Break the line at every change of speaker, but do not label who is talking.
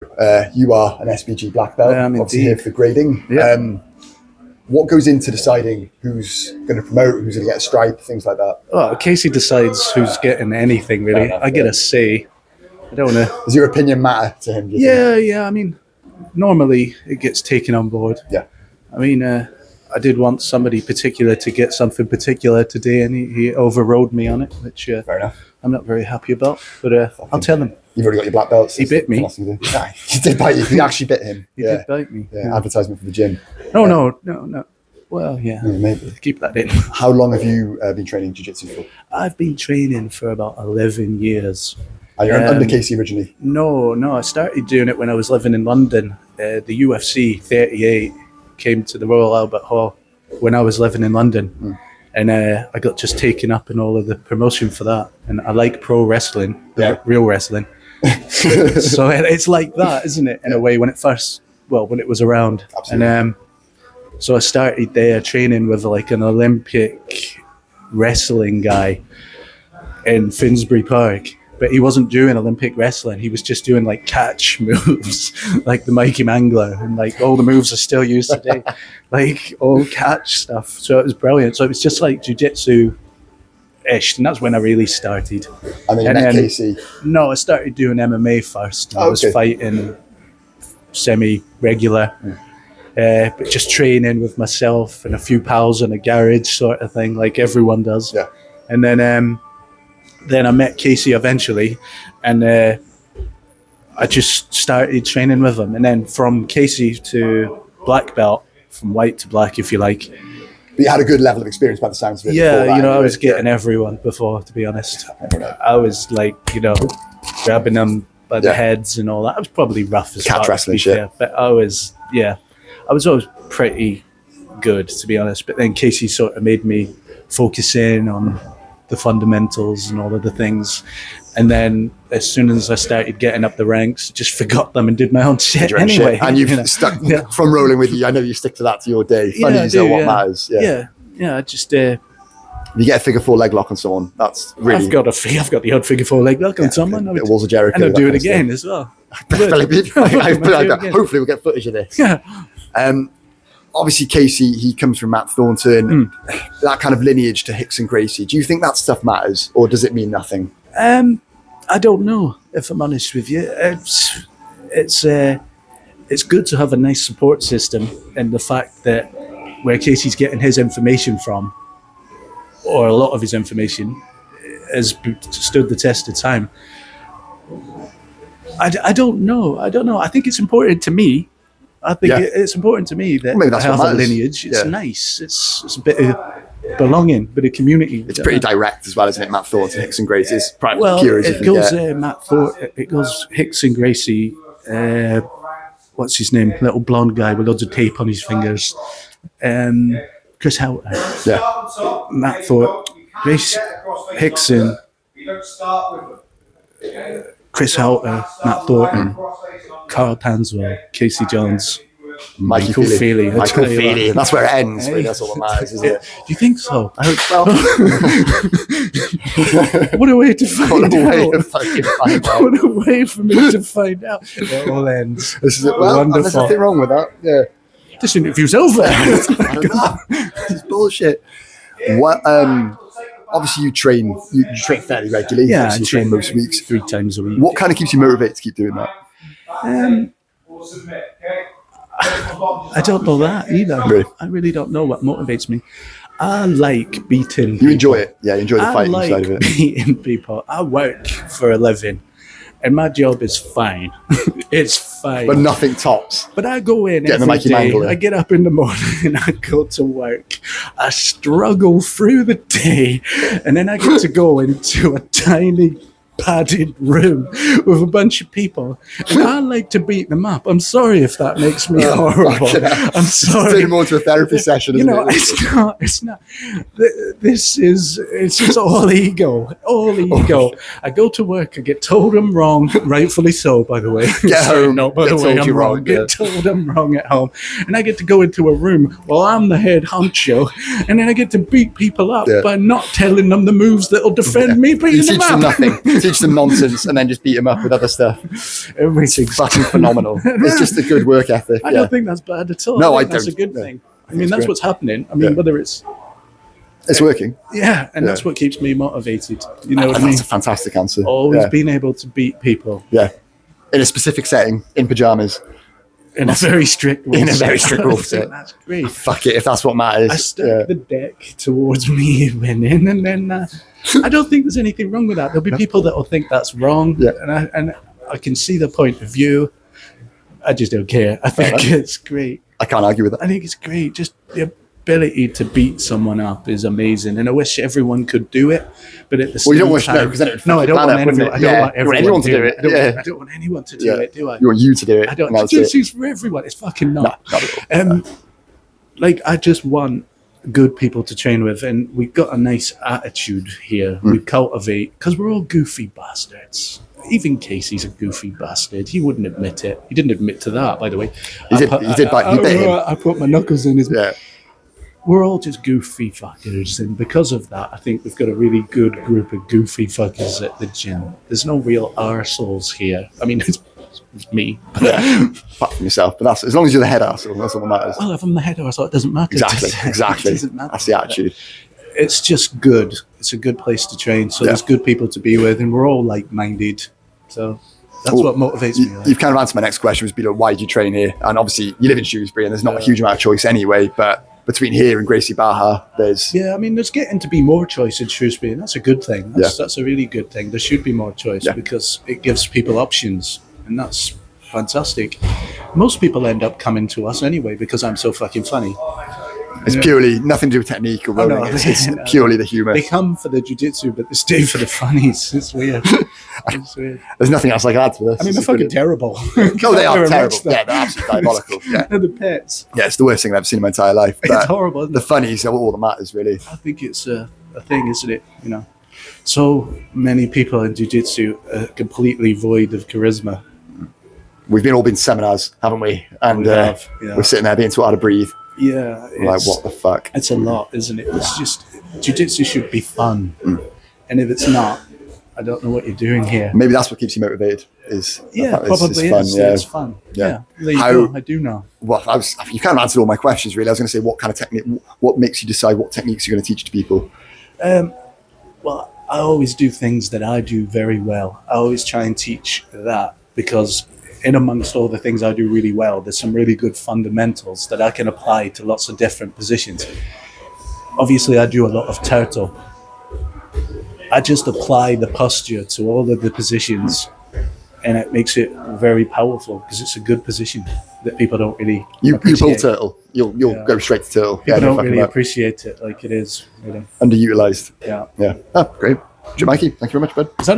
You are an SBG black belt.
I am
obviously
indeed.
here for grading.
Yeah.
What goes into deciding who's going to promote, who's going to get a stripe, things like that?
Oh, Casey decides who's getting anything, really.
Fair enough,
I get
yeah.
a say. I don't know.
Does your opinion matter to him? do you think?
Yeah. I mean, normally it gets taken on board.
Yeah.
I mean, I did want somebody particular to get something particular today, and he overrode me on it, which
Fair enough.
I'm not very happy about. But I'll tell him.
You've already got your black belts.
He bit me.
Nah, he did bite you. He actually bit him.
He did bite me.
Yeah. Advertisement for the gym.
No. Well, yeah.
Maybe.
Keep that in.
How long have you been training jiu-jitsu for?
I've been training for about 11 years.
Are you under Casey originally?
No. I started doing it when I was living in London. The UFC 38 came to the Royal Albert Hall when I was living in London. And I got just taken up in all of the promotion for that. And I like pro wrestling, real wrestling. So it's like that, isn't it? In a way, when it was around.
Absolutely.
And so I started there training with like an Olympic wrestling guy in Finsbury Park. But he wasn't doing Olympic wrestling. He was just doing like catch moves, like the Mikey Mangler, and like all the moves are still used today, like all catch stuff. So it was brilliant. So it was just like jiu-jitsu-ish, and that's when I really started.
And then you met Casey.
No, I started doing MMA first. I was fighting semi-regular, but just training with myself and a few pals in a garage sort of thing, like everyone does.
Yeah.
And then I met Casey eventually, and I just started training with him. And then from Casey to black belt, from white to black, if you like.
But you had a good level of experience by the sounds of it.
Yeah,
before that,
I was getting everyone before, to be honest. I was like, grabbing them by the heads and all that. I was probably rough as
catch
fuck,
wrestling
to be fair, but I was always pretty good, to be honest. But then Casey sort of made me focus in on the fundamentals and all of the things, and then as soon as I started getting up the ranks, I just forgot them and did my own shit anyway.
And you've stuck from rolling with you. I know you stick to that to your day. Funny is what matters.
Yeah. I just
if you get a figure four leg lock on someone, that's really.
I've got the odd figure four leg lock on someone.
A bit of Walls of Jericho,
and I'll do it again as well.
Hopefully we'll get footage of this.
Yeah.
Obviously, Casey, he comes from Matt Thornton, that kind of lineage to Hicks and Gracie. Do you think that stuff matters, or does it mean nothing?
I don't know, if I'm honest with you. It's good to have a nice support system, and the fact that where Casey's getting his information from, or a lot of his information, has stood the test of time. I don't know. I think it's important to me. I think it's important to me that I have a lineage. It's nice. It's a bit of belonging, bit of community.
It's pretty direct as well, isn't it? Matt Thornton, Hicks and Gracie. It's
pure as it goes. Matt Thornton. It goes Hicks and Gracie. What's his name? Little blonde guy with loads of tape on his fingers. Chris Houghton.
Yeah.
Matt Thornton. Grace Hickson. Chris Houghton. Matt Thornton. Carl Tanswell, Casey Jones, Michael Feely.
Michael Feely. That's where it ends. Really. That's all that matters, isn't it?
Do you think so? What a way to find out. What a way for me to find out. It all ends.
This is it. Well, there's nothing wrong with that. Yeah.
This interview's over.
It's bullshit. What? Obviously, you train fairly regularly.
Yeah, I
train most weeks.
3 times a week.
What kind of keeps you motivated to keep doing that?
I don't know that either.
Really?
I really don't know what motivates me. I like beating people.
You enjoy it? Yeah, you enjoy the fighting side of it.
Beating people. I work for a living, and my job is fine. It's fine.
But nothing tops.
But I go in every day. I get up in the morning and I go to work. I struggle through the day, and then I get to go into a tiny padded room with a bunch of people, and I like to beat them up. I'm sorry if that makes me horrible. I'm sorry.
It's more to a therapy session, isn't it?
It's not. It's just all ego. I go to work, I get told I'm wrong, rightfully so, by the way.
Get home,
no, by the way, I'm wrong. Get told I'm wrong at home, and I get to go into a room while I'm the head honcho, and then I get to beat people up by not telling them the moves that'll defend me beating them up.
Teach teach them nonsense and then just beat them up with other stuff.
Everything's
Fucking phenomenal. It's just a good work ethic.
I don't think that's bad at all.
No, I
think that's
don't.
a good
No.
thing. I mean, that's
great.
what's happening. I mean, whether it's
working.
and that's what keeps me motivated. You know what I mean?
That's a fantastic answer.
Always being able to beat people
Yeah. In a specific setting, in pajamas.
in a very strict rule.
In a very strict rule
I
set.
think that's great.
Fuck it, if that's what matters.
I stuck the deck towards me winning, and then I don't think there's anything wrong with that. There'll be people that will think that's wrong, and I can see the point of view. I just don't care. I think it's great.
I can't argue with that.
I think it's great. Just the ability to beat someone up is amazing, and I wish everyone could do it. But at the same
Well, you don't wish
time,
because then it would
no, I don't want
up, wouldn't
anyone.
it?
I don't want everyone
anyone to do it.
I don't want anyone to do it. Do I?
You want you to do it.
I don't.
and that's it.
Jiu-jitsu's for everyone. It's fucking not.
No, not at all.
Like I just want good people to train with, and we've got a nice attitude here. We cultivate because we're all goofy bastards. Even Casey's a goofy bastard. He wouldn't admit it. He didn't admit to that, by the way.
He did bite. You bit him.
I put my knuckles in his.
Yeah.
We're all just goofy fuckers, and because of that, I think we've got a really good group of goofy fuckers at the gym. There's no real arseholes here. I mean, it's me.
Apart from yourself, but that's as long as you're the head arsehole, that's all that matters.
Well, if I'm the head arsehole, it doesn't matter.
Exactly.
It doesn't matter.
That's the attitude.
It's just good. It's a good place to train. So there's good people to be with, and we're all like-minded. So that's what motivates me.
You've kind of answered my next question, was why do you train here? And obviously you live in Shrewsbury, and there's not a huge amount of choice anyway. But between here and Gracie Baja, there's
I mean, there's getting to be more choice in Shrewsbury, and that's a good thing. That's a really good thing. There should be more choice because it gives people options, and that's fantastic. Most people end up coming to us anyway because I'm so fucking funny.
It's purely nothing to do with technique or rolling. It's purely the humour.
They come for the jiu-jitsu, but they stay for the funnies. It's weird. It's weird.
There's nothing else I can add to this.
I mean, they're fucking terrible.
Oh, they are terrible. Yeah, they're absolutely diabolical. Yeah.
They're the pets.
Yeah, it's the worst thing I've ever seen in my entire life.
It's horrible, isn't
the
it?
funnies are all that matters, really.
I think it's a thing, isn't it? You know, so many people in jiu-jitsu are completely void of charisma.
We've all been seminars, haven't we? And we're sitting there being taught how to breathe.
Yeah.
Like, what the fuck?
It's a lot, isn't it? It's just, jiu-jitsu should be fun. And if it's not, I don't know what you're doing here.
Maybe that's what keeps you motivated. Is
probably
it's fun.
is.
Yeah.
It's fun. Yeah. There you go. I do know.
Well, you kind of answered all my questions, really. I was going to say, what kind of technique, what makes you decide what techniques you're going to teach to people?
Well, I always do things that I do very well. I always try and teach that because in amongst all the things I do really well, there's some really good fundamentals that I can apply to lots of different positions. Obviously, I do a lot of turtle. I just apply the posture to all of the positions, and it makes it very powerful because it's a good position that people don't really
You pull
appreciate.
turtle. You'll go straight to turtle.
People don't really appreciate it like it is. You know?
Underutilized.
Yeah.
Yeah. Oh, great. Mikey, thank you very much, bud.
Is that